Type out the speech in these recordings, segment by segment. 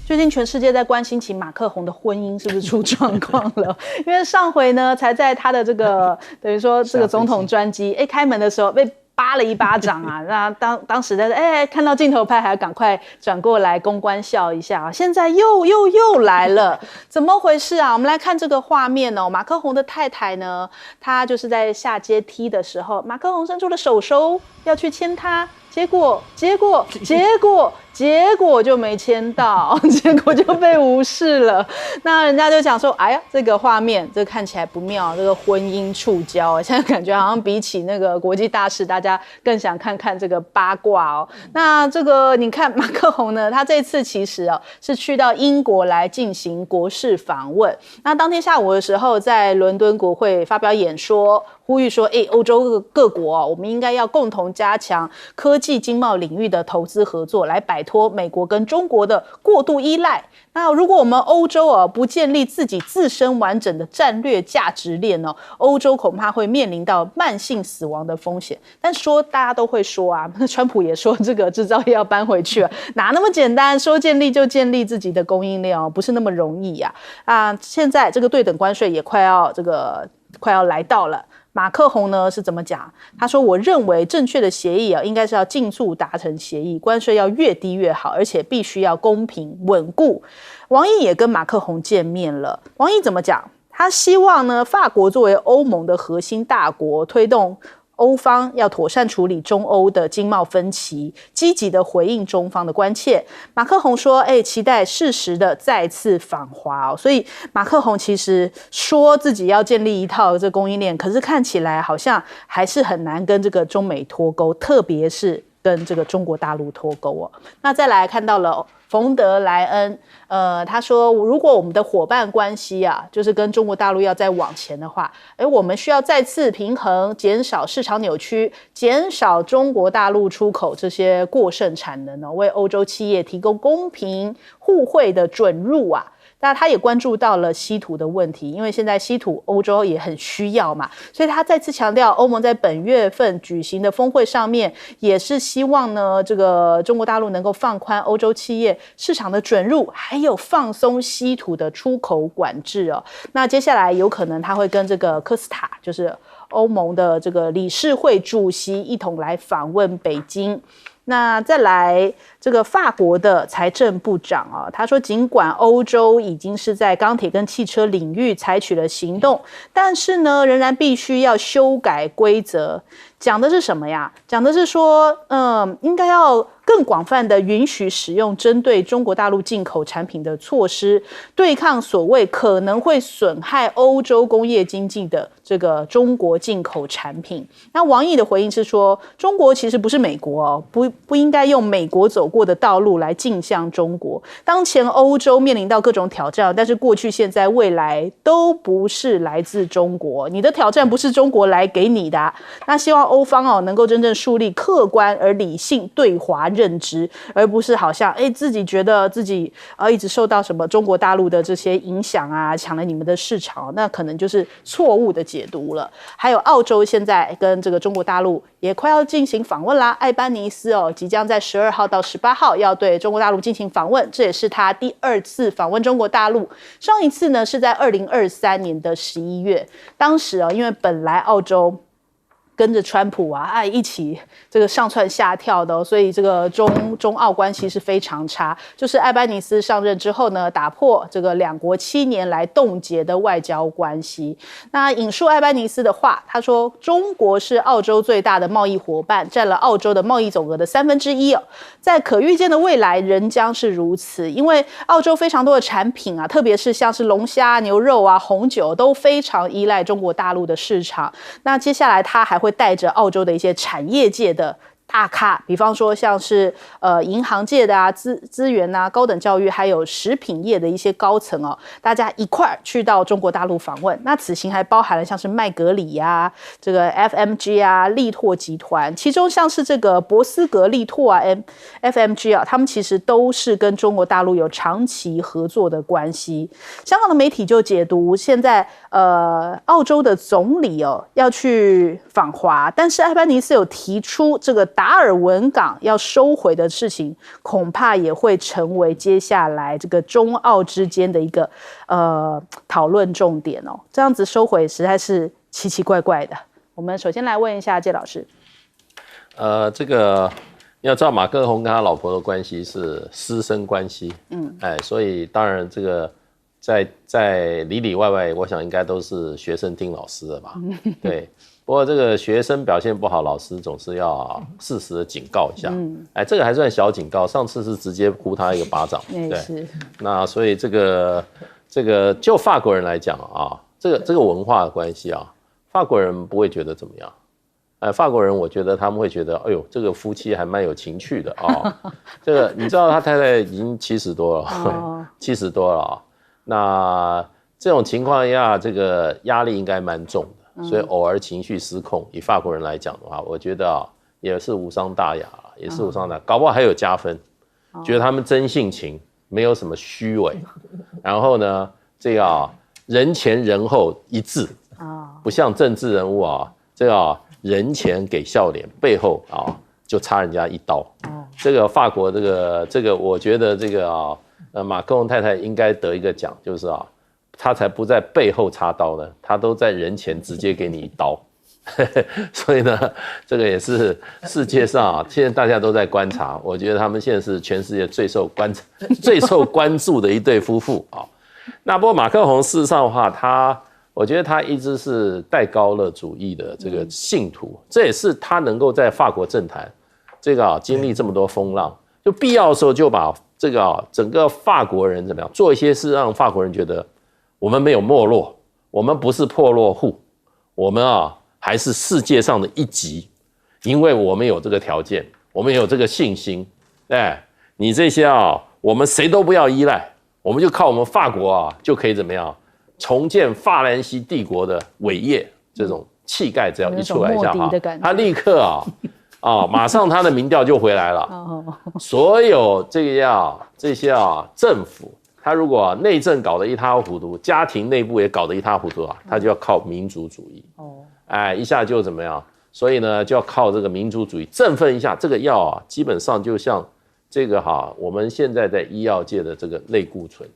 最近全世界在关心起马克宏的婚姻是不是出状况了？因为上回呢，才在他的这个等于说这个总统专机，开门的时候被扒了一巴掌啊！那当时在看到镜头拍，还要赶快转过来公关笑一下啊！现在又来了，怎么回事啊？我们来看这个画面哦。马克宏的太太呢，她就是在下阶梯的时候，马克宏伸出了手要去牵她。结果就没签到，结果就被无视了。那人家就讲说，哎呀，这个画面，这看起来不妙，这个婚姻触礁，现在感觉好像比起那个国际大事，大家更想看看这个八卦哦。那这个你看马克宏呢，他这次其实是去到英国来进行国事访问。那当天下午的时候，在伦敦国会发表演说。呼吁说，欧洲各国我们应该要共同加强科技经贸领域的投资合作，来摆脱美国跟中国的过度依赖。那如果我们欧洲不建立自身完整的战略价值链欧洲恐怕会面临到慢性死亡的风险。但说大家都会说啊，川普也说这个制造业要搬回去哪那么简单？说建立就建立自己的供应链不是那么容易啊！现在这个对等关税也快要来到了。马克宏呢是怎么讲？他说：“我认为正确的协议应该是要尽速达成协议，关税要越低越好，而且必须要公平稳固。”王毅也跟马克宏见面了。王毅怎么讲？他希望呢，法国作为欧盟的核心大国，推动欧方要妥善处理中欧的经贸分歧，积极的回应中方的关切。马克宏说期待适时的再次访华所以马克宏其实说自己要建立一套这供应链，可是看起来好像还是很难跟这个中美脱钩，特别是跟这个中国大陆脱钩那再来看到了冯德莱恩，他说，如果我们的伙伴关系就是跟中国大陆要再往前的话，我们需要再次平衡，减少市场扭曲，减少中国大陆出口这些过剩产能为欧洲企业提供公平互惠的准入那他也关注到了稀土的问题，因为现在稀土欧洲也很需要嘛，所以他再次强调，欧盟在本月份举行的峰会上面，也是希望呢，这个中国大陆能够放宽欧洲企业市场的准入，还有放松稀土的出口管制那接下来有可能他会跟这个科斯塔，就是欧盟的这个理事会主席一同来访问北京。那再来这个法国的财政部长他说，尽管欧洲已经是在钢铁跟汽车领域采取了行动，但是呢，仍然必须要修改规则。讲的是什么呀？讲的是说，应该要更广泛的允许使用针对中国大陆进口产品的措施，对抗所谓可能会损害欧洲工业经济的这个中国进口产品。那王毅的回应是说，中国其实不是美国不应该用美国走过的道路来径向中国。当前欧洲面临到各种挑战，但是过去、现在、未来都不是来自中国，你的挑战不是中国来给你的那希望欧方能够真正树立客观而理性对华认知，而不是好像自己觉得自己一直受到什么中国大陆的这些影响抢了你们的市场，那可能就是错误的解读了。还有澳洲现在跟这个中国大陆也快要进行访问啦，艾班尼斯即将在12号到18号要对中国大陆进行访问，这也是他第2次访问中国大陆。上一次呢是在2023年的11月，当时因为本来澳洲跟着川普一起这个上蹿下跳的所以这个中澳关系是非常差。就是艾班尼斯上任之后呢，打破这个两国7年来冻结的外交关系。那引述艾班尼斯的话，他说，中国是澳洲最大的贸易伙伴，占了澳洲的贸易总额的1/3在可预见的未来仍将是如此，因为澳洲非常多的产品特别是像是龙虾、牛肉红酒都非常依赖中国大陆的市场。那接下来他还会带着澳洲的一些产业界的大咖，比方说像是银行界的资源高等教育还有食品业的一些高层大家一块儿去到中国大陆访问。那此行还包含了像是麦格里这个 FMG 力拓集团，其中像是这个博斯格力拓FMG 他们其实都是跟中国大陆有长期合作的关系。香港的媒体就解读，现在澳洲的总理要去访华，但是艾班尼斯有提出这个达尔文港要收回的事情，恐怕也会成为接下来这个中澳之间的一个讨论重点哦。这样子收回实在是奇奇怪怪的。我们首先来问一下介老师，这个要知道马克宏跟他老婆的关系是师生关系，所以当然这个在里里外外，我想应该都是学生听老师的吧，对。不过这个学生表现不好，老师总是要适时的警告一下。这个还算小警告，上次是直接呼他一个巴掌。对，那所以这个就法国人来讲啊，这个文化的关系啊，法国人不会觉得怎么样。法国人我觉得他们会觉得，哎呦，这个夫妻还蛮有情趣的啊。这个你知道他太太已经70多了，70多了啊。那这种情况下，这个压力应该蛮重的。所以偶尔情绪失控，以法国人来讲的话，我觉得也是无伤大雅，也是无伤大雅，搞不好还有加分，觉得他们真性情，没有什么虚伪，然后呢，这个人前人后一致，不像政治人物这个人前给笑脸，背后就插人家一刀。这个法国这个，我觉得这个马克龙太太应该得一个奖，就是他才不在背后插刀呢，他都在人前直接给你一刀。所以呢，这个也是世界上现在大家都在观察，我觉得他们现在是全世界最受关注的一对夫妇那不过马克宏事实上的话，我觉得他一直是戴高乐主义的这个信徒，这也是他能够在法国政坛这个经历这么多风浪，就必要的时候就把这个整个法国人怎么样做一些事，让法国人觉得我们没有没落，我们不是破落户，我们还是世界上的一级，因为我们有这个条件，我们有这个信心。你这些我们谁都不要依赖，我们就靠我们法国就可以怎么样重建法兰西帝国的伟业，这种气概只要一出来一下他立刻马上他的民调就回来了。所有这些政府。他如果内政搞得一塌糊涂，家庭内部也搞得一塌糊涂他就要靠民族主义。一下就怎么样？所以呢，就要靠这个民族主义振奋一下。这个药基本上就像这个我们现在在医药界的这个类固醇，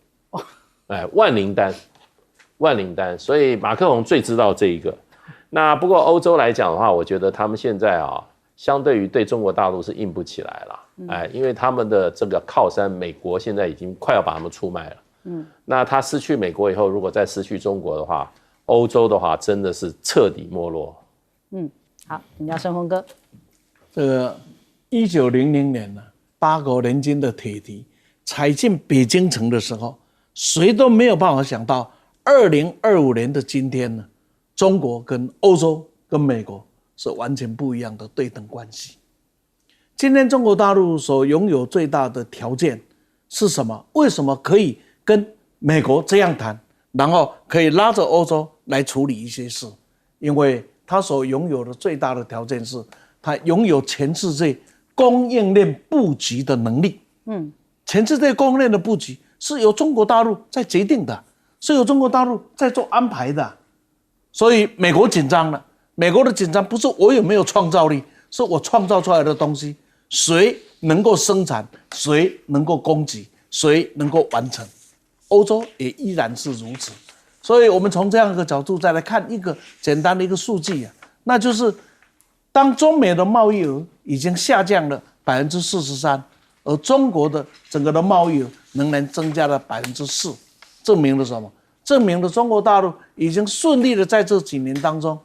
万灵丹。所以马克宏最知道这一个。那不过欧洲来讲的话，我觉得他们现在相对于对中国大陆是硬不起来了。因为他们的这个靠山美国现在已经快要把他们出卖了。那他失去美国以后，如果再失去中国的话，欧洲的话真的是彻底没落。好，你要申鸿哥。这个1900年呢，8国联军的铁蹄踩进北京城的时候，谁都没有办法想到，2025年的今天呢，中国跟欧洲跟美国是完全不一样的对等关系。今天中国大陆所拥有最大的条件是什么？为什么可以跟美国这样谈，然后可以拉着欧洲来处理一些事？因为它所拥有的最大的条件是，它拥有全世界供应链布局的能力。全世界供应链的布局是由中国大陆在决定的，是由中国大陆在做安排的。所以美国紧张了，美国的紧张不是我有没有创造力，是我创造出来的东西。谁能够生产，谁能够供给，谁能够完成，欧洲也依然是如此。所以我们从这样一个角度再来看一个简单的一个数据那就是当中美的贸易额已经下降了43%，而中国的整个的贸易额仍然增加了4%，证明了什么？证明了中国大陆已经顺利的在这几年当中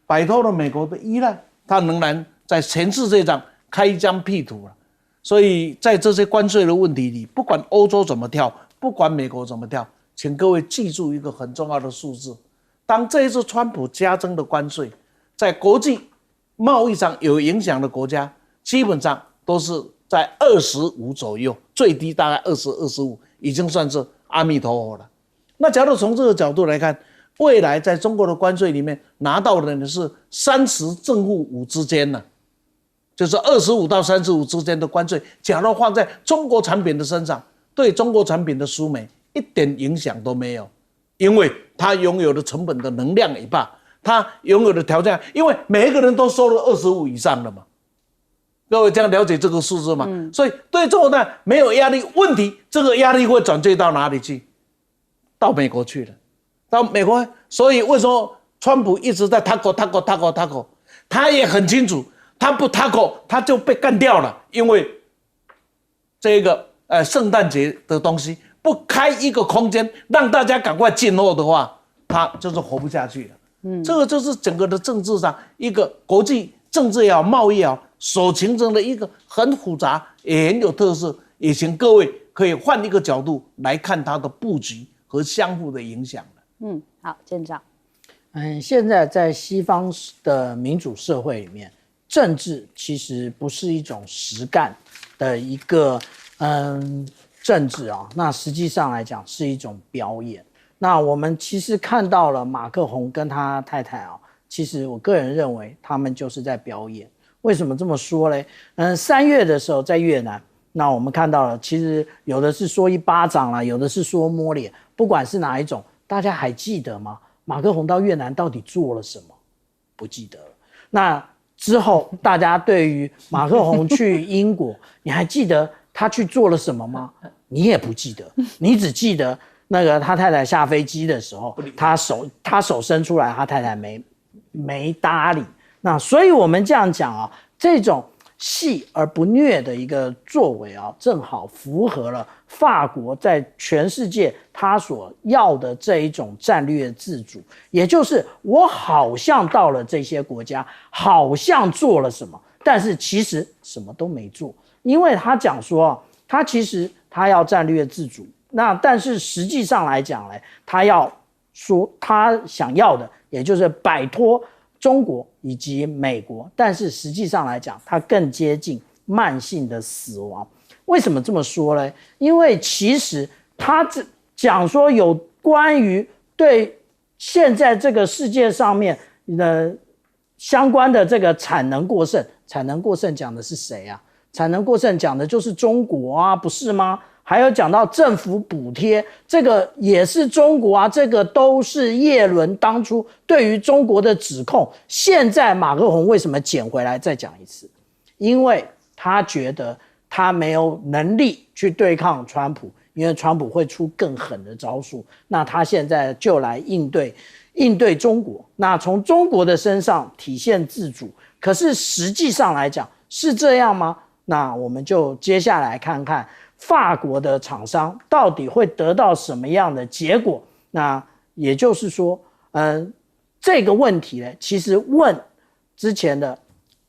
摆脱了美国的依赖，它仍然在全世界上开疆辟土了。所以在这些关税的问题里，不管欧洲怎么跳，不管美国怎么跳，请各位记住一个很重要的数字：当这一次川普加征的关税在国际贸易上有影响的国家，基本上都是在25左右，最低大概20、25，已经算是阿弥陀佛了。那假如从这个角度来看，未来在中国的关税里面拿到的是30正负5之间呢，就是25到35之间的关税，假如放在中国产品的身上，对中国产品的输美一点影响都没有，因为它拥有的成本的能量也罢，它拥有的条件，因为每一个人都收了25以上了嘛，各位这样了解这个数字吗？所以对中国呢没有压力，问题这个压力会转嫁到哪里去？到美国去了，到美国。所以为什么川普一直在 tackle， 他也很清楚，他不 tackle 他就被干掉了，因为这个圣诞节的东西不开一个空间让大家赶快进货的话，他就是活不下去了。这个就是整个的政治上一个国际政治也好，贸易也好，所形成的一个很复杂也很有特色，也请各位可以换一个角度来看它的布局和相互的影响。好，舰长。现在在西方的民主社会里面，政治其实不是一种实干的一个政治啊，那实际上来讲是一种表演。那我们其实看到了马克宏跟他太太啊，其实我个人认为他们就是在表演。为什么这么说嘞？3月的时候在越南，那我们看到了，其实有的是说一巴掌啦，有的是说摸脸，不管是哪一种，大家还记得吗？马克宏到越南到底做了什么？不记得了。那之后大家对于马克宏去英国，你还记得他去做了什么吗？你也不记得，你只记得那个他太太下飞机的时候，他手伸出来，他太太没搭理。那所以我们这样讲啊，这种细而不虐的一个作为啊，正好符合了法国在全世界他所要的这一种战略自主，也就是我好像到了这些国家，好像做了什么，但是其实什么都没做，因为他讲说，他其实他要战略自主，那但是实际上来讲呢，他要说他想要的，也就是摆脱中国以及美国，但是实际上来讲，它更接近慢性的死亡。为什么这么说呢？因为其实他讲说有关于对现在这个世界上面的相关的这个产能过剩讲的是谁啊？产能过剩讲的就是中国啊，不是吗？还有讲到政府补贴，这个也是中国啊，这个都是叶伦当初对于中国的指控。现在马克宏为什么捡回来？再讲一次，因为他觉得他没有能力去对抗川普，因为川普会出更狠的招数。那他现在就来应对中国，那从中国的身上体现自主。可是实际上来讲是这样吗？那我们就接下来看看法国的厂商到底会得到什么样的结果？那也就是说，这个问题呢，其实问之前的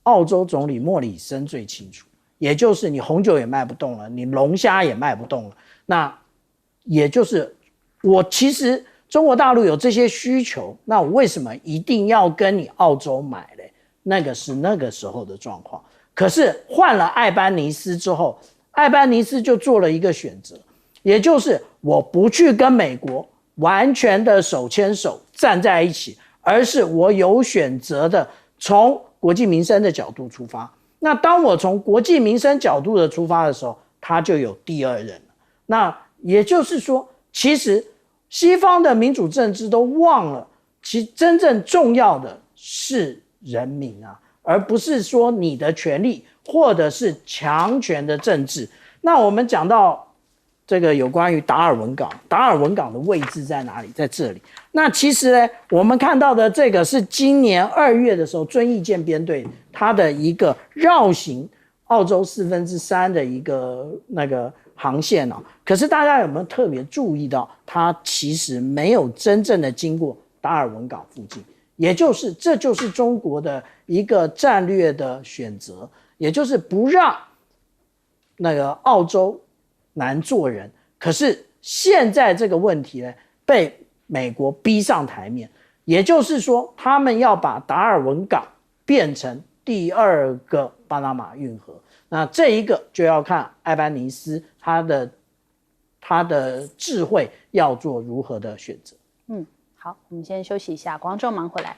澳洲总理莫里森最清楚，也就是你红酒也卖不动了，你龙虾也卖不动了，那也就是我其实中国大陆有这些需求，那我为什么一定要跟你澳洲买嘞？那个是那个时候的状况。可是换了艾班尼斯之后，艾班尼斯就做了一个选择，也就是我不去跟美国完全的手牵手站在一起，而是我有选择的从国计民生的角度出发。那当我从国计民生角度的出发的时候，他就有第二人了。那也就是说，其实西方的民主政治都忘了，其真正重要的是人民啊，而不是说你的权利或者是强权的政治。那我们讲到这个有关于达尔文港，达尔文港的位置在哪里？在这里。那其实呢，我们看到的这个是今年2月的时候，遵义舰编队它的一个绕行澳洲3/4的一个那个航线哦。可是大家有没有特别注意到，它其实没有真正的经过达尔文港附近？也就是这就是中国的一个战略的选择，也就是不让那个澳洲难做人。可是现在这个问题呢，被美国逼上台面，也就是说他们要把达尔文港变成第二个巴拿马运河。那这一个就要看艾班尼斯他的智慧要做如何的选择。好，我们先休息一下，广州忙回来。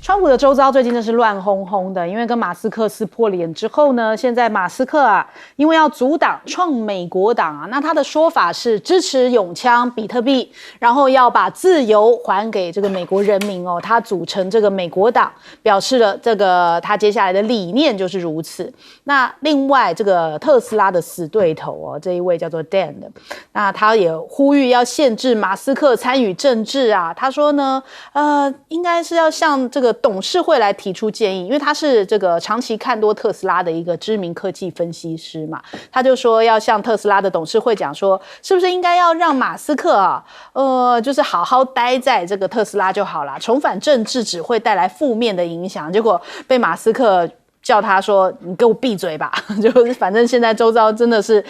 川普的个周遭最近真是乱哄哄的，因为跟马斯克撕破脸之后呢，现在马斯克啊，因为要阻挡创美国党啊，那他的说法是支持永枪比特币，然后要把自由还给这个美国人民哦，他组成这个美国党，表示了这个他接下来的理念就是如此。那另外这个特斯拉的死对头哦，这一位叫做 Dan 的，那他也呼吁要限制马斯克参与政治啊，他说呢，应该是要向这个董事会来提出建议，因为他是这个长期看多特斯拉的一个知名科技分析师嘛，他就说要向特斯拉的董事会讲说，是不是应该要让马斯克啊，就是好好待在这个特斯拉就好啦，重返政治只会带来负面的影响，结果被马斯克叫他说你给我闭嘴吧，就是反正现在周遭真的是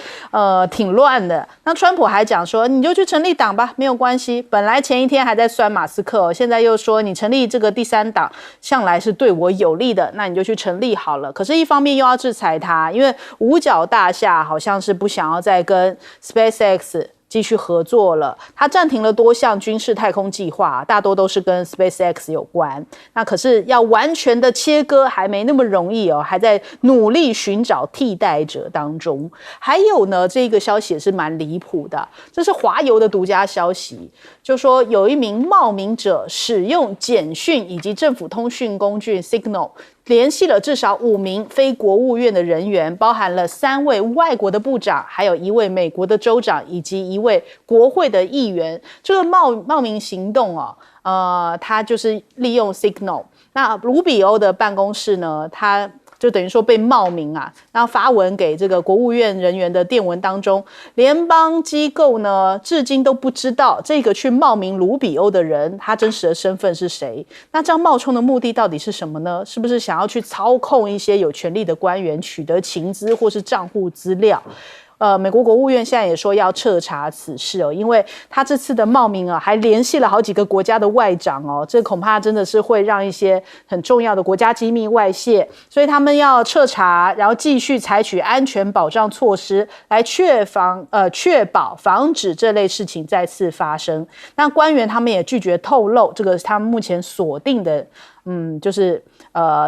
挺乱的。那川普还讲说你就去成立党吧，没有关系。本来前一天还在酸马斯克，现在又说你成立这个第三党向来是对我有利的，那你就去成立好了。可是一方面又要制裁他，因为五角大厦好像是不想要再跟 SpaceX继续合作了，他暂停了多项军事太空计划，大多都是跟 SpaceX 有关。那可是要完全的切割还没那么容易哦，还在努力寻找替代者当中。还有呢，这个消息也是蛮离谱的，这是华邮的独家消息，就说有一名冒名者使用简讯以及政府通讯工具 Signal。联系了至少5名非国务院的人员，包含了3位外国的部长，还有1位美国的州长，以及1位国会的议员。这个冒名行动哦，他就是利用 Signal。那卢比欧的办公室呢，他就等于说被冒名啊，然后发文给这个国务院人员的电文当中，联邦机构呢至今都不知道这个去冒名卢比欧的人他真实的身份是谁。那这样冒充的目的到底是什么呢？是不是想要去操控一些有权力的官员，取得情资或是账户资料？美国国务院现在也说要彻查此事哦，因为他这次的冒名啊，还联系了好几个国家的外长哦，这恐怕真的是会让一些很重要的国家机密外泄，所以他们要彻查，然后继续采取安全保障措施来确保防止这类事情再次发生。那官员他们也拒绝透露这个他们目前锁定的。就是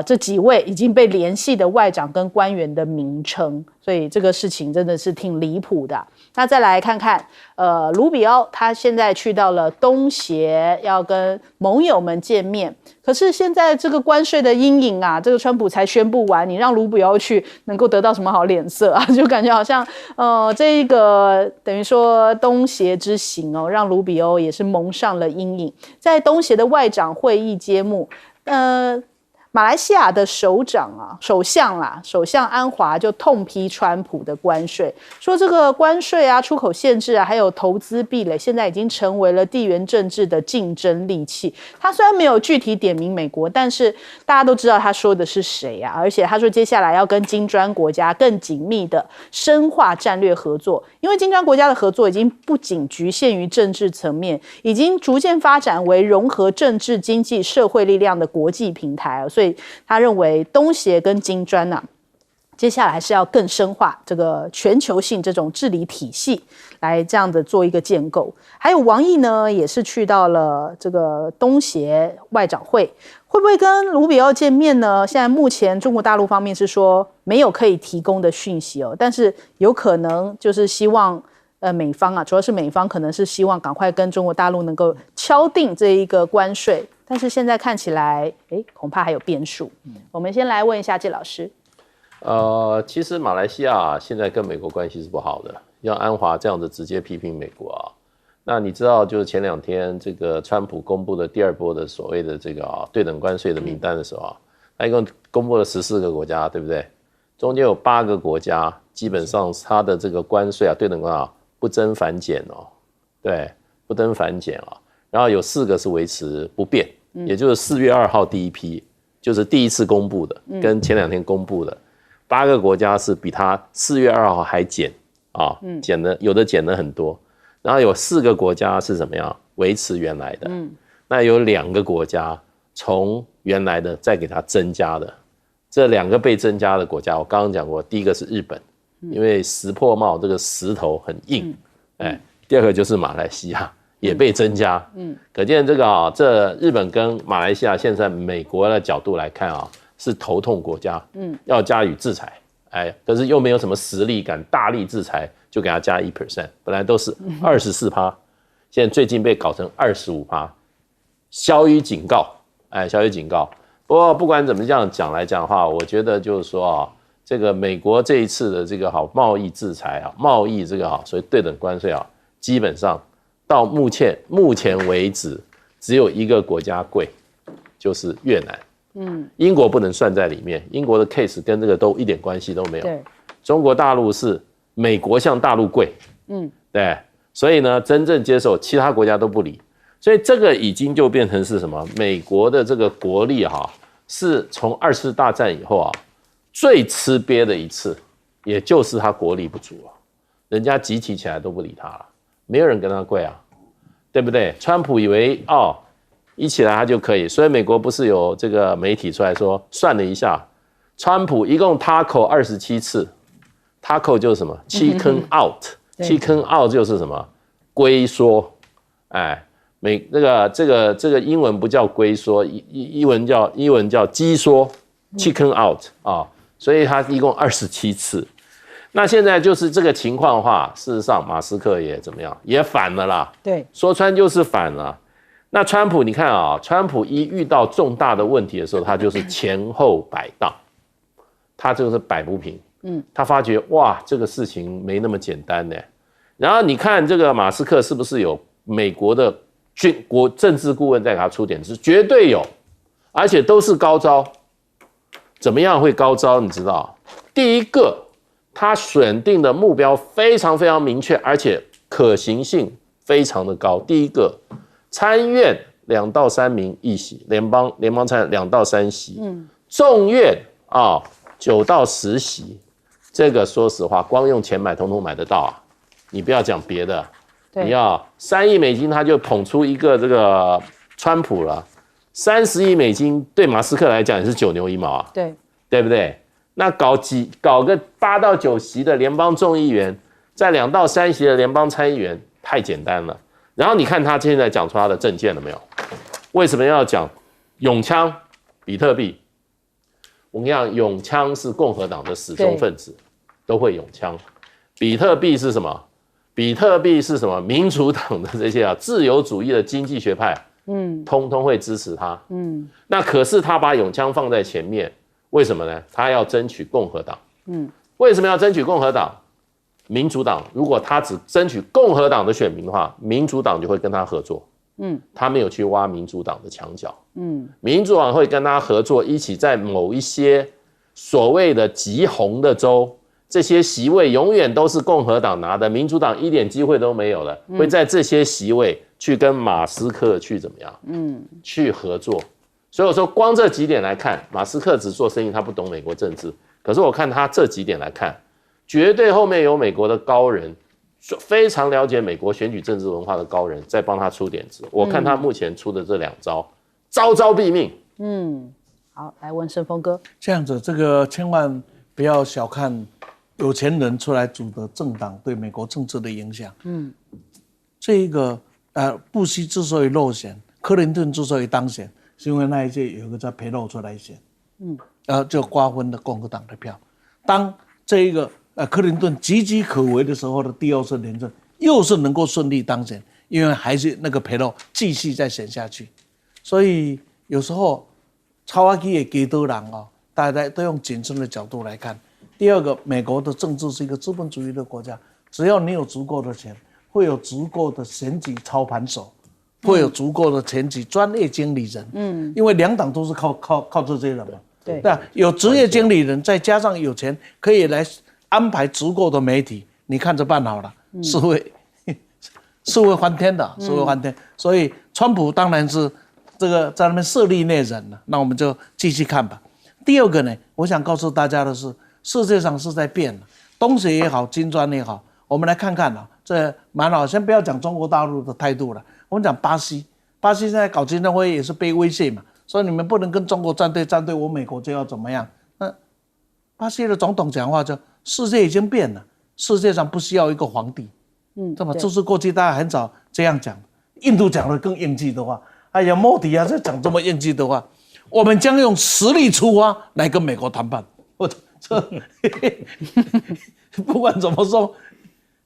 这几位已经被联系的外长跟官员的名称，所以这个事情真的是挺离谱的。那再来看看，卢比欧他现在去到了东协，要跟盟友们见面。可是现在这个关税的阴影啊，这个川普才宣布完，你让卢比欧去，能够得到什么好脸色啊？就感觉好像这一个等于说东协之行哦，让卢比欧也是蒙上了阴影。在东协的外长会议揭幕。马来西亚的首相安华就痛批川普的关税，说这个关税啊、出口限制啊，还有投资壁垒，现在已经成为了地缘政治的竞争利器。他虽然没有具体点名美国，但是大家都知道他说的是谁啊。而且他说接下来要跟金砖国家更紧密的深化战略合作，因为金砖国家的合作已经不仅局限于政治层面，已经逐渐发展为融合政治、经济、社会力量的国际平台，所以他认为东协跟金砖啊，接下来是要更深化这个全球性这种治理体系，来这样的做一个建构。还有王毅呢，也是去到了这个东协外长会，会不会跟卢比欧见面呢？现在目前中国大陆方面是说没有可以提供的讯息哦，但是有可能就是希望美方啊，主要是美方可能是希望赶快跟中国大陆能够敲定这一个关税。但是现在看起来，恐怕还有变数。我们先来问一下介老师。其实马来西亚现在跟美国关系是不好的，像安华这样子直接批评美国啊。那你知道，就是前2天这个川普公布的第2波的所谓的这个对等关税的名单的时候啊，他一共公布了14个国家，对不对？中间有8个国家，基本上它的这个关税啊，对等关税不增反减哦，对，不增反减啊。然后有4个是维持不变。也就是4月2号第一批，就是第一次公布的，跟前2天公布的8个国家是比它4月2号还减啊，减了有的减了很多，然后有4个国家是怎么样维持原来的，那有2个国家从原来的再给它增加的，这2个被增加的国家，我刚刚讲过，第一个是日本，因为石破茂这个石头很硬，第二个就是马来西亚。也被增加。可见这个这日本跟马来西亚现在美国的角度来看是头痛国家，要加以制裁。可是又没有什么实力敢大力制裁，就给他加1%，本来都是24%，现在最近被搞成25%，消于警告，消于警告。不过不管怎么样讲来讲的话，我觉得就是说这个美国这一次的这个贸易制裁贸易这个所谓对等关税基本上到目前为止只有一个国家贵，就是越南。英国不能算在里面，英国的 case 跟这个都一点关系都没有。对，中国大陆是美国向大陆贵，对，所以呢，真正接受其他国家都不理，所以这个已经就变成是什么？美国的这个国力是从2次大战以后最吃瘪的一次，也就是他国力不足人家集体起来都不理他了，没有人跟他跪对不对？川普以为一起来他就可以，所以美国不是有这个媒体出来说，算了一下，川普一共 tackle 27次 ，tackle 就是什么 chicken out，chicken out 就是什么龟缩，这个英文不叫龟缩，英文叫鸡缩 ，chicken out 所以他一共27次。那现在就是这个情况的话，事实上马斯克也怎么样，也反了啦。对，说穿就是反了。那川普你看川普一遇到重大的问题的时候，他就是前后摆荡，他就是摆不平。他发觉哇，这个事情没那么简单呢。然后你看这个马斯克是不是有美国的国政治顾问在给他出点子？绝对有，而且都是高招。怎么样会高招？你知道，第一个，他选定的目标非常非常明确，而且可行性非常的高。第一个，参院2到3名议席，联邦参院2到3席，众院9到10席。这个说实话，光用钱买，统统买得到你不要讲别的，你要3亿美金，他就捧出一个这个川普了。30亿美金对马斯克来讲也是9牛1毛对不对？那搞个8到9席的联邦众议员，在2到3席的联邦参议员，太简单了。然后你看他现在讲出他的政见了没有？为什么要讲拥枪、比特币？我跟你讲，拥枪是共和党的死忠分子，都会拥枪。比特币是什么？比特币是什么？民主党的这些自由主义的经济学派，通通会支持他。那可是他把拥枪放在前面，为什么呢？他要争取共和党。为什么要争取共和党？民主党如果他只争取共和党的选民的话，民主党就会跟他合作。他没有去挖民主党的墙角。民主党会跟他合作，一起在某一些所谓的极红的州，这些席位永远都是共和党拿的，民主党一点机会都没有了。会在这些席位去跟马斯克去怎么样？去合作。所以我说，光这几点来看，马斯克只做生意，他不懂美国政治。可是我看他这几点来看，绝对后面有美国的高人，非常了解美国选举政治文化的高人在帮他出点子。我看他目前出的这2招，招招毙命。好，来问盛峰哥，这样子，这个千万不要小看有钱人出来组的政党对美国政治的影响。这一个布希之所以落选，克林顿之所以当选，是因为那一届有一个叫佩洛出来选，就瓜分了共和党的票。当这一个克林顿岌岌可危的时候的第2次连任，又是能够顺利当选，因为还是那个佩洛继续再选下去。所以有时候超阿基也给多人大家都用谨慎的角度来看。第二个，美国的政治是一个资本主义的国家，只要你有足够的钱，会有足够的选举操盘手，会有足够的选举专业经理人。因为2党都是靠这些人嘛。对，有职业经理人，再加上有钱，可以来安排足够的媒体，你看着办好了，是会翻天的，是会翻天。所以川普当然是这个在那边设立内人了，那我们就继续看吧。第二个呢，我想告诉大家的是，世界上是在变的，东协也好，金砖也好，我们来看看这蛮好。先不要讲中国大陆的态度了，我们讲巴西现在搞金砖会议也是被威胁嘛，所以你们不能跟中国站队，我美国就要怎么样？那巴西的总统讲话就世界已经变了，世界上不需要一个皇帝。这么这是过去大家很少这样讲，印度讲的更硬气的话，哎呀，莫迪啊，在讲这么硬气的话，我们将用实力出发来跟美国谈判。我这不管怎么说，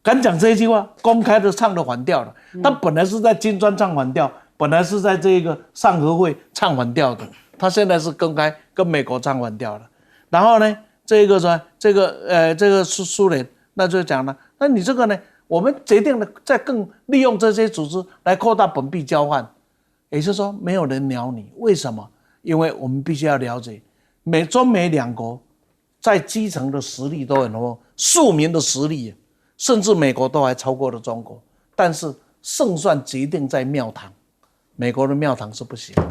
敢讲这一句话，公开的唱了反调了。他本来是在金砖唱反调，本来是在这个上合会唱反调的，他现在是公开跟美国唱反调了。然后呢，这个苏联那就讲了，那你这个呢，我们决定了再更利用这些组织来扩大本币交换，也就是说没有人鸟你，为什么？因为我们必须要了解，中美两国在基层的实力都很多，庶民的实力，甚至美国都还超过了中国，但是胜算决定在庙堂，美国的庙堂是不行的，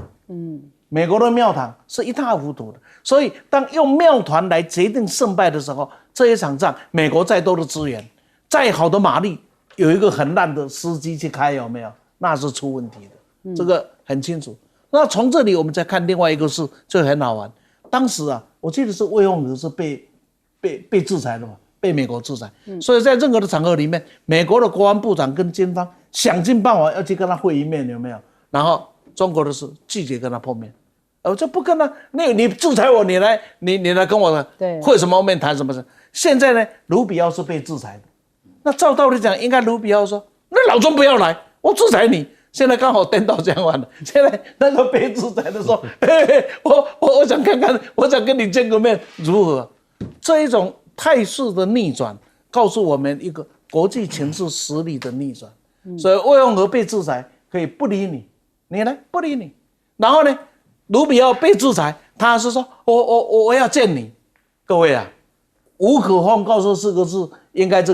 美国的庙堂是一塌糊涂的，所以当用庙团来决定胜败的时候，这一场仗，美国再多的资源，再好的马力，有一个很烂的司机去开，有没有？那是出问题的，这个很清楚。那从这里我们再看另外一个事，就很好玩。当时啊，我记得是魏凤和是被制裁的嘛，被美国制裁，所以在任何的场合里面，美国的国安部长跟军方想尽办法要去跟他会一面，有没有？然后中国的是拒绝跟他碰面，我就不跟他，你制裁我，你来跟我会什么面谈什么事？现在呢，卢比奥是被制裁的，那照道理讲，应该卢比奥说，那老中不要来，我制裁你。现在刚好颠倒相反了，现在那个被制裁的说，我想看看，我想跟你见个面，如何？这一种态势的逆转，告诉我们一个国际情势实力的逆转。所以魏凤和被制裁，可以不理你，你呢不理你，然后呢，卢比奥被制裁，他是说我要见你，各位啊，无可奉告诉4个字，应该这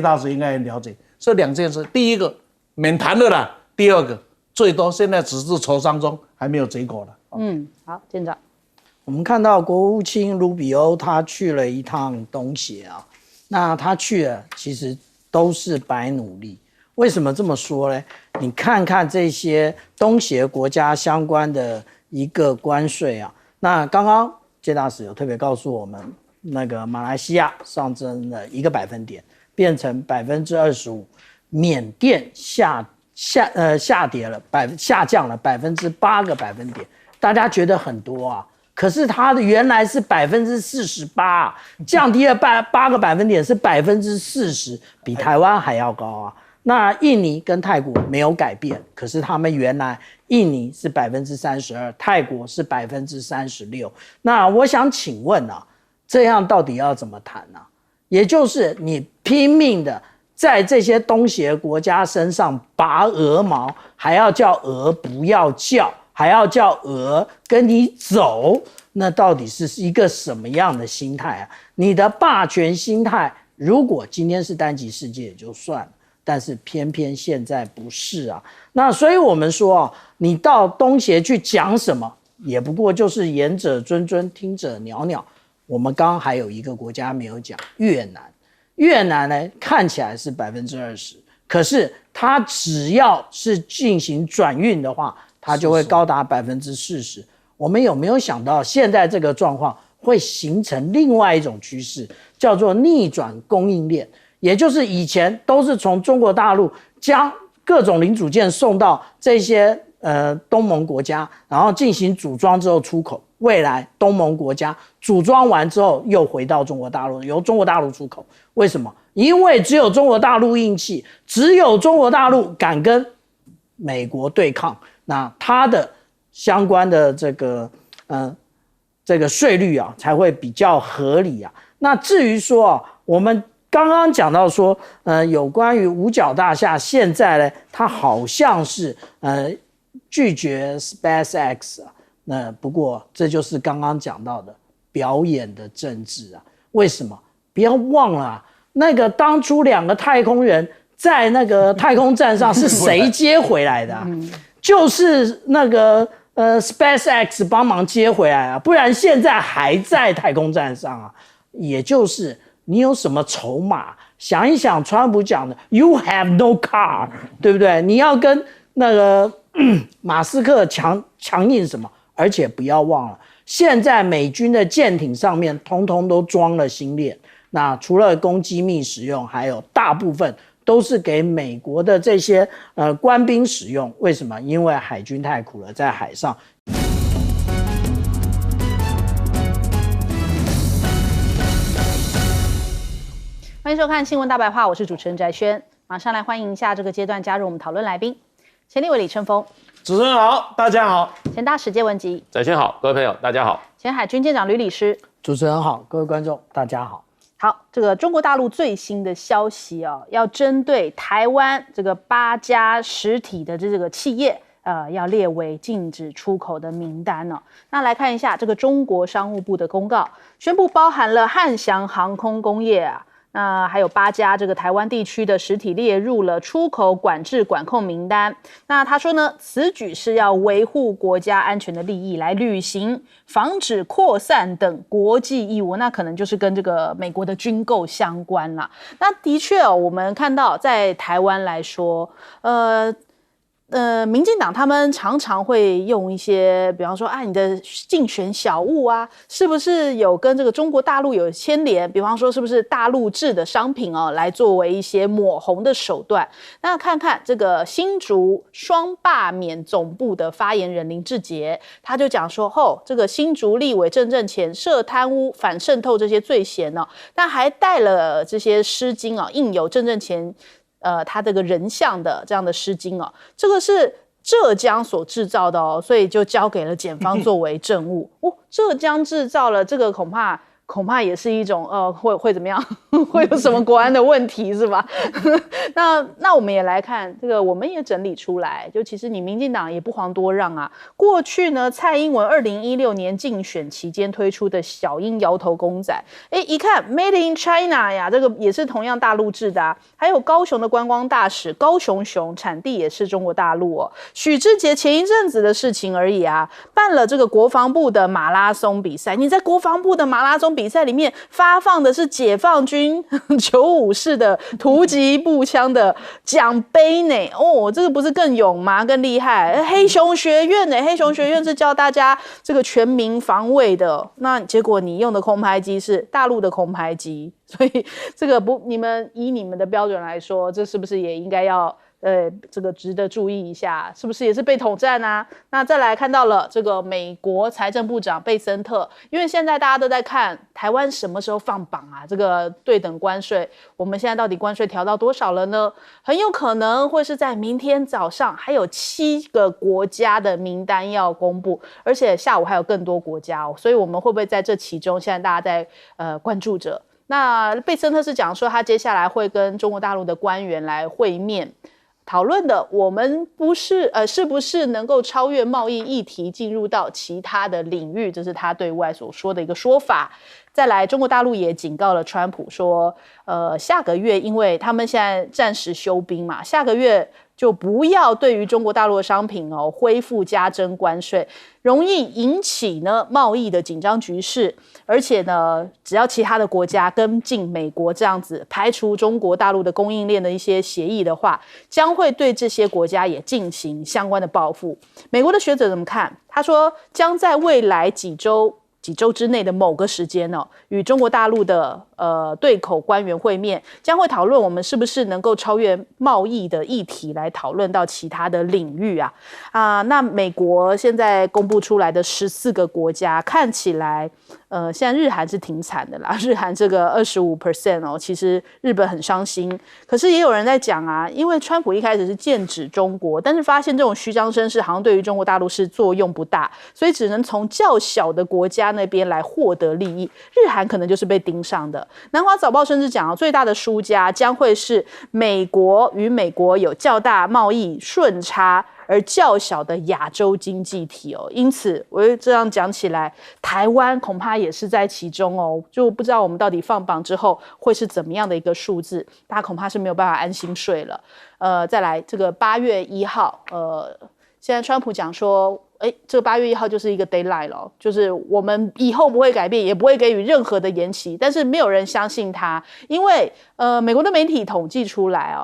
大使应该很了解。这2件事，第一个免谈了啦。第二个，最多现在只是磋商中，还没有结果了。好，舰长，我们看到国务卿卢比欧他去了一趟东协啊，那他去了其实都是白努力。为什么这么说呢？你看看这些东协国家相关的一个关税啊，那刚刚介大使有特别告诉我们，那个马来西亚上升了1个百分点，变成25%，缅甸下降了8个百分点，大家觉得很多啊，可是它的原来是48%，降低了8个百分点是40%，比台湾还要高啊。那印尼跟泰国没有改变，可是他们原来印尼是32%，泰国是36%。那我想请问啊，这样到底要怎么谈啊？也就是你拼命的在这些东协国家身上拔鹅毛，还要叫鹅不要叫，还要叫鹅跟你走，那到底是一个什么样的心态啊？你的霸权心态，如果今天是单极世界也就算了，但是偏偏现在不是啊。那所以我们说啊，你到东协去讲什么，也不过就是言者谆谆，听者袅袅。我们刚刚还有一个国家没有讲，越南。越南呢，看起来是20%，可是它只要是进行转运的话，它就会高达40%。我们有没有想到，现在这个状况会形成另外一种趋势，叫做逆转供应链，也就是以前都是从中国大陆将各种零组件送到这些东盟国家，然后进行组装之后出口。未来东盟国家组装完之后又回到中国大陆，由中国大陆出口。为什么？因为只有中国大陆硬气，只有中国大陆敢跟美国对抗，那它的相关的这个税率啊才会比较合理啊。那至于说啊，我们刚刚讲到说，有关于五角大厦，现在呢，它好像是拒绝 SpaceX 啊。那不过这就是刚刚讲到的表演的政治啊。为什么？不要忘了啊，那个当初2个太空人在那个太空站上是谁接回来的啊？就是那个SpaceX 帮忙接回来啊，不然现在还在太空站上啊。也就是你有什么筹码？想一想，川普讲的 "You have no car"， 对不对？你要跟那个马斯克强硬什么？而且不要忘了，现在美军的舰艇上面通通都装了星链，那除了供机密使用，还有大部分都是给美国的这些官兵使用。为什么？因为海军太苦了，在海上。欢迎收看《新闻大白话》，我是主持人翟轩，马上来欢迎一下这个阶段加入我们讨论来宾，前立委李承峰，主持人好，大家好，前大使谢文吉，翟轩好，各位朋友大家好，前海军舰长吕礼诗，主持人好，各位观众大家好。好，这个中国大陆最新的消息哦，要针对台湾这个8家实体的这个企业，要列为禁止出口的名单哦。那来看一下这个中国商务部的公告，宣布包含了汉翔航空工业啊。那还有8家这个台湾地区的实体列入了出口管制管控名单。那他说呢，此举是要维护国家安全的利益，来履行防止扩散等国际义务。那可能就是跟这个美国的军购相关啦。那的确哦，我们看到在台湾来说，民进党他们常常会用一些，比方说你的竞选小物啊，是不是有跟这个中国大陆有牵连？比方说是不是大陆制的商品哦，来作为一些抹红的手段？那看看这个新竹双罢免总部的发言人林志杰，他就讲说，这个新竹立委郑正前涉贪污、反渗透这些罪嫌哦，那还带了这些诗经哦，印有郑正前。他这个人像的这样的诗经哦，这个是浙江所制造的哦，所以就交给了检方作为证物。浙江制造了这个恐怕也是一种会怎么样？会有什么国安的问题是吧？那我们也来看这个，我们也整理出来，就其实你民进党也不遑多让啊。过去呢，蔡英文2016年竞选期间推出的小英摇头公仔，一看 Made in China 呀，这个也是同样大陆制的啊。还有高雄的观光大使高雄熊，产地也是中国大陆哦。许志杰前一阵子的事情而已啊，办了这个国防部的马拉松比赛。你在国防部的马拉松比赛里面发放的是解放军95式的突击步枪的奖杯呢，这个不是更勇吗？更厉害！黑熊学院呢？黑熊学院是教大家这个全民防卫的，那结果你用的空拍机是大陆的空拍机，所以这个你们以你们的标准来说，这是不是也应该要？这个值得注意一下，是不是也是被统战啊？那再来看到了这个美国财政部长贝森特，因为现在大家都在看台湾什么时候放榜啊？这个对等关税，我们现在到底关税调到多少了呢？很有可能会是在明天早上，还有7个国家的名单要公布，而且下午还有更多国家哦，所以我们会不会在这其中，现在大家在关注着？那贝森特是讲说，他接下来会跟中国大陆的官员来会面。讨论的我们是不是能够超越贸易议题进入到其他的领域，这是他对外所说的一个说法。再来，中国大陆也警告了川普说，下个月因为他们现在暂时休兵嘛，下个月就不要对于中国大陆的商品恢复加征关税，容易引起呢贸易的紧张局势，而且呢，只要其他的国家跟进美国这样子排除中国大陆的供应链的一些协议的话，将会对这些国家也进行相关的报复。美国的学者怎么看？他说，将在未来几周之内的某个时间与中国大陆的对口官员会面，将会讨论我们是不是能够超越贸易的议题来讨论到其他的领域啊。那美国现在公布出来的14个国家，看起来现在日韩是挺惨的啦，日韩这个25%其实日本很伤心。可是也有人在讲啊，因为川普一开始是剑指中国，但是发现这种虚张声势好像对于中国大陆是作用不大，所以只能从较小的国家那边来获得利益。日韩可能就是被盯上的。南华早报甚至讲，最大的输家将会是美国，与美国有较大贸易顺差而较小的亚洲经济体哦。因此我这样讲起来，台湾恐怕也是在其中哦，就不知道我们到底放榜之后会是怎么样的一个数字，大家恐怕是没有办法安心睡了。再来这个8月1号，现在川普讲说，这个8月1号就是一个 deadline 了，就是我们以后不会改变，也不会给予任何的延期，但是没有人相信他，因为美国的媒体统计出来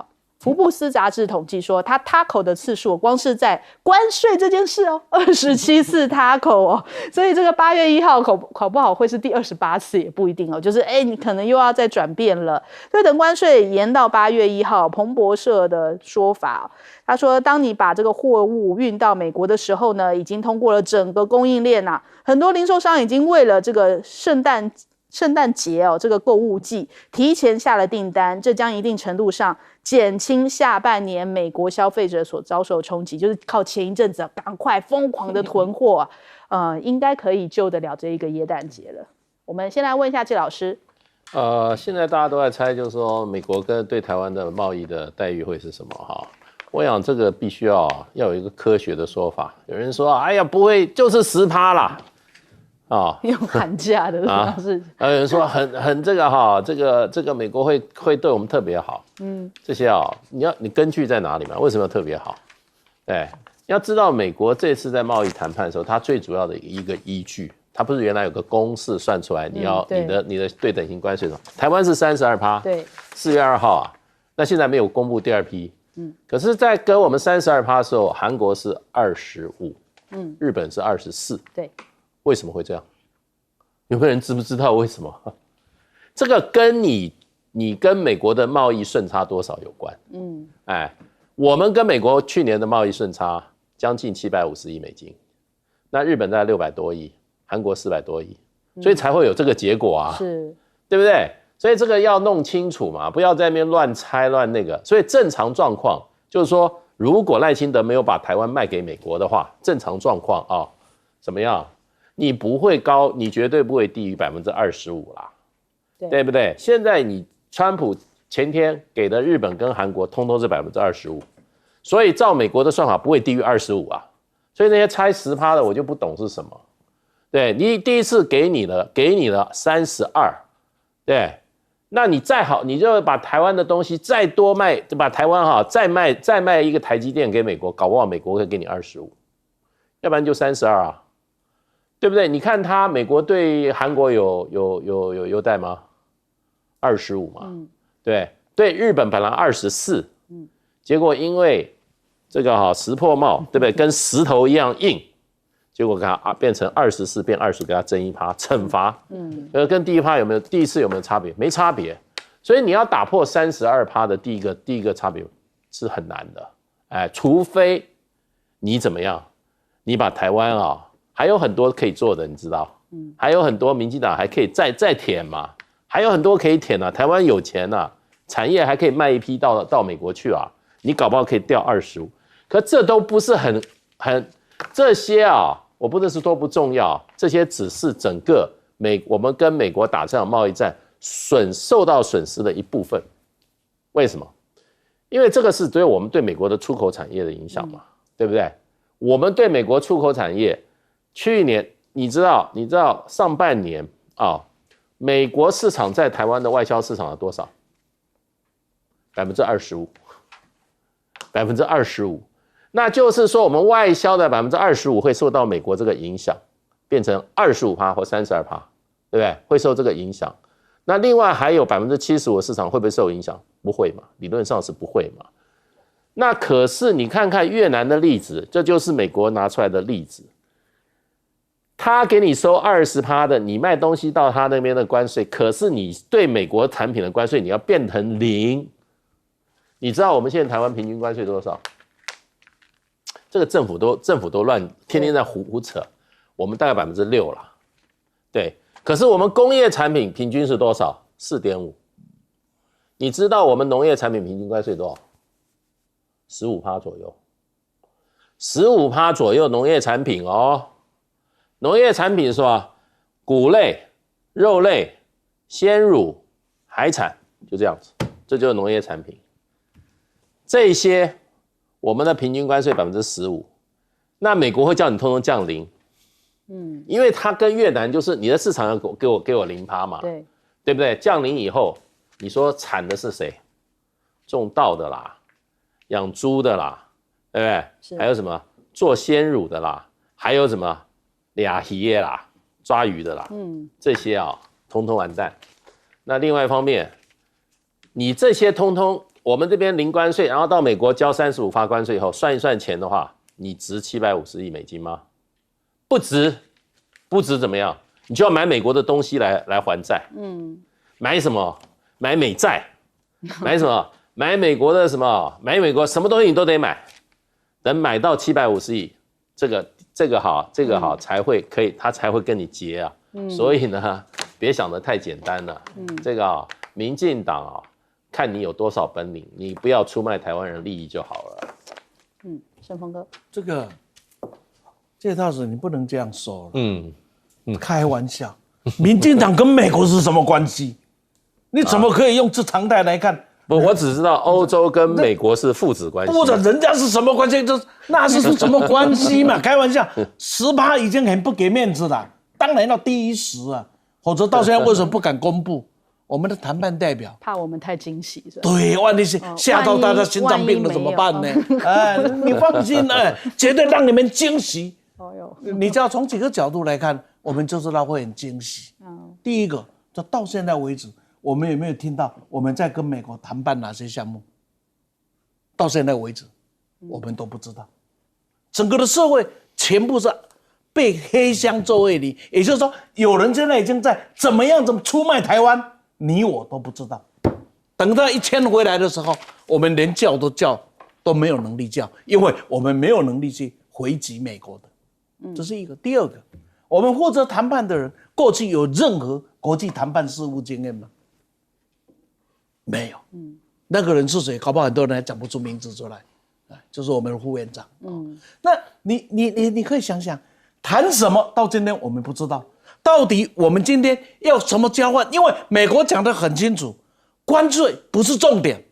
福布斯杂志统计说，他 taco 的次数光是在关税这件事哦，27次 taco 哦，所以这个8月1号考不好会是第28次也不一定哦，就是你可能又要再转变了。所以等关税延到8月1号，彭博社的说法，他说，当你把这个货物运到美国的时候呢，已经通过了整个供应链啊，很多零售商已经为了这个圣诞节哦，这个购物季提前下了订单，这将一定程度上减轻下半年美国消费者所遭受冲击，就是靠前一阵子赶快疯狂的囤货应该可以救得了这一个耶诞节了。我们先来问一下季老师。现在大家都在猜，就是说美国跟对台湾的贸易的待遇会是什么哈？我想这个必须要有一个科学的说法。有人说，哎呀，不会，就是10%啦。用寒假的方式，有人说很这个哈，这个美国会对我们特别好，这些你根据在哪里嘛？为什么要特别好？对，要知道美国这次在贸易谈判的时候，它最主要的一个依据，它不是原来有个公式算出来，你的对等性关税的，台湾是32%，对，4月2号那现在没有公布第二批，可是，在跟我们32%的时候，韩国是25%，日本是24%，对。为什么会这样？有没有人知不知道为什么？这个跟你跟美国的贸易顺差多少有关。我们跟美国去年的贸易顺差将近750亿美金，那日本在600多亿，韩国400多亿，所以才会有这个结果啊，是，对不对？所以这个要弄清楚嘛，不要在那边乱猜乱那个。所以正常状况就是说，如果赖清德没有把台湾卖给美国的话，正常状况怎么样？你不会高，你绝对不会低于25%啦，对不对？现在你川普前天给的日本跟韩国通通是25%，所以照美国的算法不会低于25%啊。所以那些猜10%的我就不懂是什么。对，你第一次给你了32%，对，那你再好，你就把台湾的东西再多卖，就把台湾再卖一个台积电给美国，搞不好美国会给你25%，要不然就32%啊。对不对？你看美国对韩国有优待吗？25%嘛，对日本本来24%，结果因为这个石破茂，对不对？跟石头一样硬，结果给它变成24变25，给它增1%惩罚，跟第一次有没有差别？没差别，所以你要打破32%的第一个差别是很难的，除非你怎么样，你把台湾还有很多可以做的，你知道，还有很多民进党还可以再舔嘛，还有很多可以舔啊。台湾有钱啊，产业还可以卖一批到美国去啊，你搞不好可以调25%。可这都不是很这些我不是说不重要，这些只是整个我们跟美国打这场贸易战受到损失的一部分。为什么？因为这个是对我们对美国的出口产业的影响嘛，对不对？我们对美国出口产业。去年你知道上半年美国市场在台湾的外销市场有多少？25%，那就是说我们外销的25%会受到美国这个影响，变成25%或32%，对不对？会受这个影响。那另外还有75%的市场会不会受影响？不会嘛，理论上是不会嘛。那可是你看看越南的例子，这就是美国拿出来的例子。他给你收20%的，你卖东西到他那边的关税，可是你对美国产品的关税你要变成0。你知道我们现在台湾平均关税多少？这个政府都乱，天天在胡扯。我们大概6%啦，对。可是我们工业产品平均是多少？4.5%。你知道我们农业产品平均关税多少？15%左右。15%左右农业产品农业产品是吧？谷类、肉类、鲜乳、海产，就这样子，这就是农业产品。这些我们的平均关税15%，那美国会叫你通通降0%，因为它跟越南就是你的市场要给我0%嘛，对不对？降0%以后，你说产的是谁？种稻的啦，养猪的啦，对不对？还有什么做鲜乳的啦，还有什么？俩鱼啦，抓鱼的啦，这些通通完蛋。那另外一方面，你这些通通我们这边零关税，然后到美国交35%关税以后，算一算钱的话，你值750亿美金吗？不值，不值怎么样？你就要买美国的东西来还债。买什么？买美债。买什么？买美国的什么？买美国什么东西你都得买。等买到750亿，这个好才会可以，他才会跟你结啊。所以呢，别想得太简单了。这个民进党看你有多少本领，你不要出卖台湾人利益就好了。盛峰哥，这套子你不能这样说了。开玩笑，民进党跟美国是什么关系？你怎么可以用这常态来看？不，我只知道欧洲跟美国是父子关系。或者人家是什么关系？那是什么关系嘛？开玩笑，10%已经很不给面子了，当然要低于10啊，否则到现在为什么不敢公布？我们的谈判代表怕我们太惊喜，是吧？对，万一吓到大家心脏病了怎么办呢？你放心，绝对让你们惊喜。你只要从几个角度来看，我们就知道会很惊喜。第一个，就到现在为止，我们有没有听到我们在跟美国谈判哪些项目？到现在为止，我们都不知道。整个的社会全部是被黑箱作业里，也就是说，有人现在已经在怎么出卖台湾，你我都不知道。等到一签回来的时候，我们连叫都没有能力叫，因为我们没有能力去回击美国的。这是一个。第二个，我们负责谈判的人，过去有任何国际谈判事务经验吗？没有。那个人是谁？搞不好很多人还讲不出名字出来。就是我们的副院长。那你可以想想，谈什么到今天我们不知道，到底我们今天要什么交换？因为美国讲得很清楚，关税不是重点，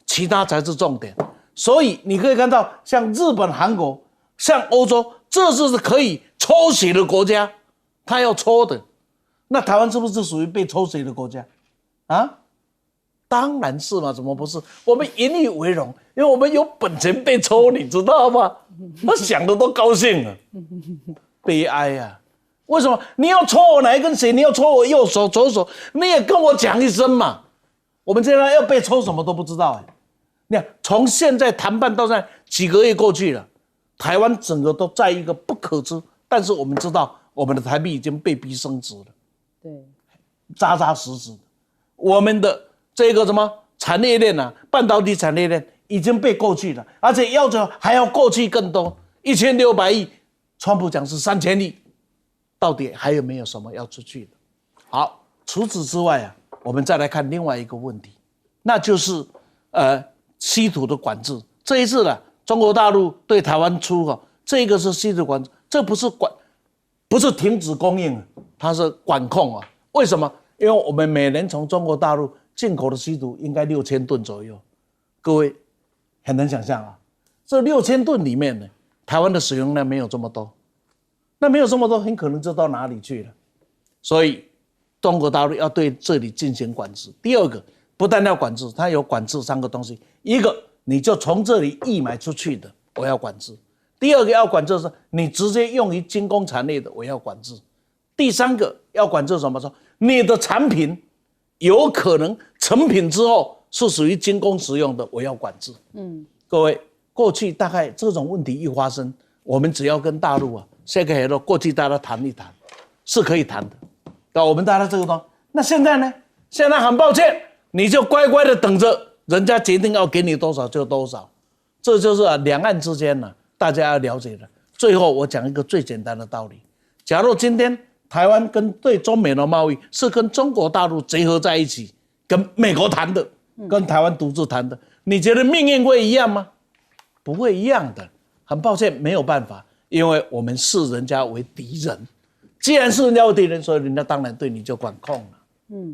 其他才是重点。所以你可以看到，像日本、韩国，像欧洲，这是可以抽血的国家，他要抽的。那台湾是不是属于被抽血的国家啊？当然是嘛，怎么不是？我们引以为荣，因为我们有本钱被抽，你知道吗？我想的都高兴了。悲哀啊！为什么你要抽我哪一根血？你要抽我右手、左手，你也跟我讲一声嘛。我们现在要被抽什么都不知道你看，从现在谈判到现在几个月过去了，台湾整个都在一个不可知，但是我们知道我们的台币已经被逼升值了，对，扎扎实实的，我们的这个什么产业链半导体产业链已经被过去了，而且要求还要过去更多，1600亿，川普讲是3000亿，到底还有没有什么要出去的？好，除此之外我们再来看另外一个问题，那就是稀土的管制。这一次中国大陆对台湾出这个是稀土管制，这不是停止供应，它是管控为什么？因为我们每年从中国大陆进口的稀土应该6000吨左右，各位很难想象这6000吨里面呢，台湾的使用量没有这么多，那没有这么多，很可能就到哪里去了。所以中国大陆要对这里进行管制。第二个，不但要管制，它有管制3个东西：一个，你就从这里义买出去的，我要管制；第二个要管制是你直接用于军工产业的，我要管制；第三个要管制什么？说你的产品有可能成品之后是属于军工使用的，我要管制。各位，过去大概这种问题一发生，我们只要跟大陆shake 过去大家谈一谈，是可以谈的。我们大家这个东西，那现在呢？现在很抱歉，你就乖乖的等着人家决定要给你多少就多少，这就是两岸之间大家要了解的。最后我讲一个最简单的道理：假如今天台湾对中美的贸易是跟中国大陆结合在一起，跟美国谈的，跟台湾独自谈的，你觉得命运会一样吗？不会一样的。很抱歉，没有办法，因为我们视人家为敌人。既然是人家为敌人，所以人家当然对你就管控了。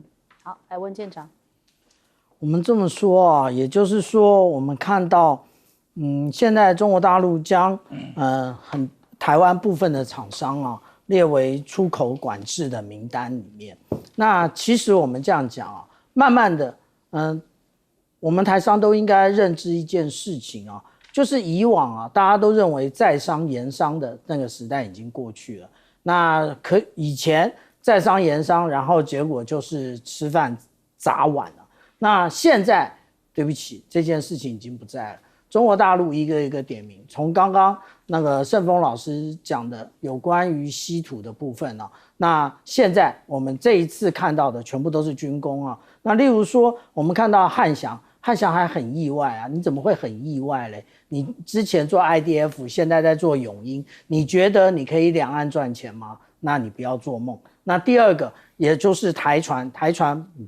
好，来问舰长。我们这么说也就是说，我们看到，现在中国大陆将台湾部分的厂商列为出口管制的名单里面。那其实我们这样讲慢慢的，我们台商都应该认知一件事情就是以往大家都认为在商言商的那个时代已经过去了。那以前在商言商，然后结果就是吃饭砸碗了。那现在对不起，这件事情已经不在了。中国大陆一个一个点名，从刚刚那个盛峰老师讲的有关于稀土的部分啊，那现在我们这一次看到的全部都是军工啊。那例如说，我们看到汉翔还很意外啊，你怎么会很意外嘞？你之前做 IDF， 现在在做永鹰，你觉得你可以两岸赚钱吗？那你不要做梦。那第二个，也就是台船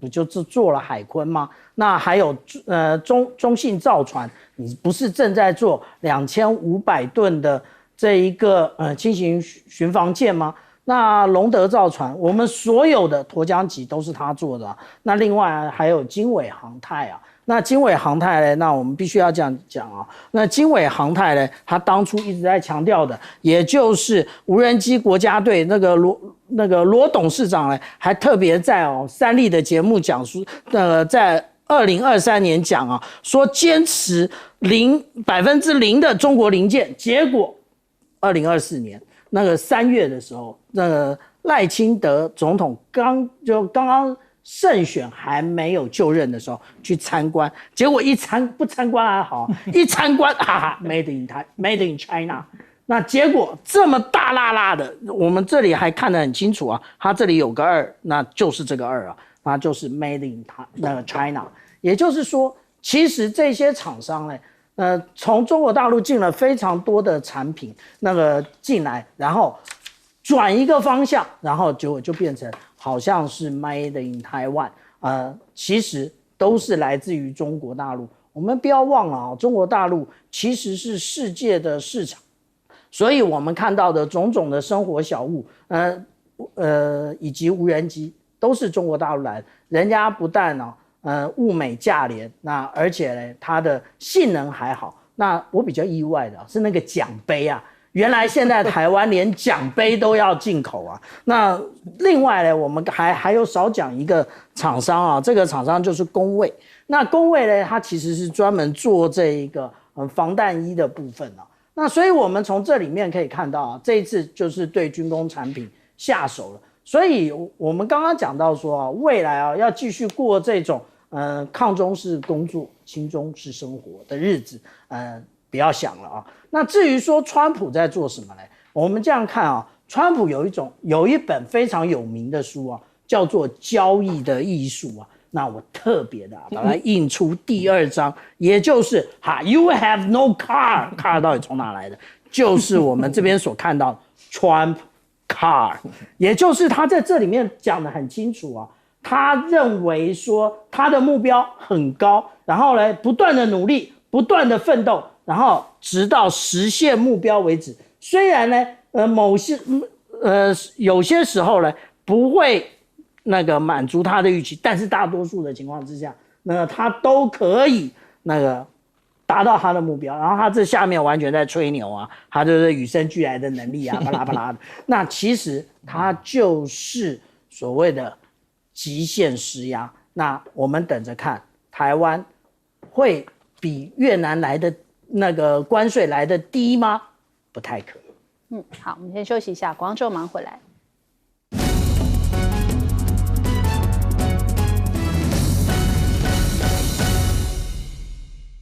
不就是做了海鲲吗？那还有中信造船，你不是正在做2500吨的这一个轻型巡防舰吗？那龙德造船，我们所有的沱江级都是他做的啊。那另外还有经纬航太啊。那经纬航太呢？那我们必须要这样讲啊。那经纬航太呢？他当初一直在强调的，也就是无人机国家队那个罗董事长呢，还特别在三立的节目讲述，在2023年讲啊，说坚持0%的中国零件。结果2024年那个3月的时候，那个赖清德总统刚刚胜选还没有就任的时候去参观，结果不参观还好，一参观哈哈 ，Made in China。那结果这么大辣辣的，我们这里还看得很清楚啊，它这里有个2，那就是这个2啊，它就是 Made in China。也就是说，其实这些厂商呢，从中国大陆进了非常多的产品进来，然后转一个方向，然后结果就变成好像是 Made in Taiwan，其实都是来自于中国大陆。我们不要忘了啊，中国大陆其实是世界的市场，所以我们看到的种种的生活小物，以及无人机都是中国大陆来的。人家不但物美价廉，那而且呢，它的性能还好。那我比较意外的是那个奖杯啊。原来现在台湾连奖杯都要进口啊！那另外呢，我们还有少讲一个厂商啊，这个厂商就是公卫。那公卫呢，它其实是专门做这一个防弹衣的部分啊。那所以我们从这里面可以看到啊，这一次就是对军工产品下手了。所以我们刚刚讲到说啊，未来啊要继续过这种抗中是工作，轻中是生活的日子，不要想了啊。那至于说川普在做什么呢？我们这样看啊，川普有一本非常有名的书啊，叫做《交易的艺术》啊。那我特别的把它印出第2章，也就是You have no car 到底从哪来的？就是我们这边所看到的 Trump car， 也就是他在这里面讲得很清楚啊。他认为说他的目标很高，然后呢不断的努力，不断的奋斗。然后直到实现目标为止。虽然呢，有些时候呢不会满足他的预期，但是大多数的情况之下，他都可以达到他的目标。然后他这下面完全在吹牛啊，他就是与生俱来的能力啊，巴拉巴拉的。那其实他就是所谓的极限施压。那我们等着看，台湾会比越南来的关税来的低吗？不太可能。好，我们先休息一下，广州马上回来。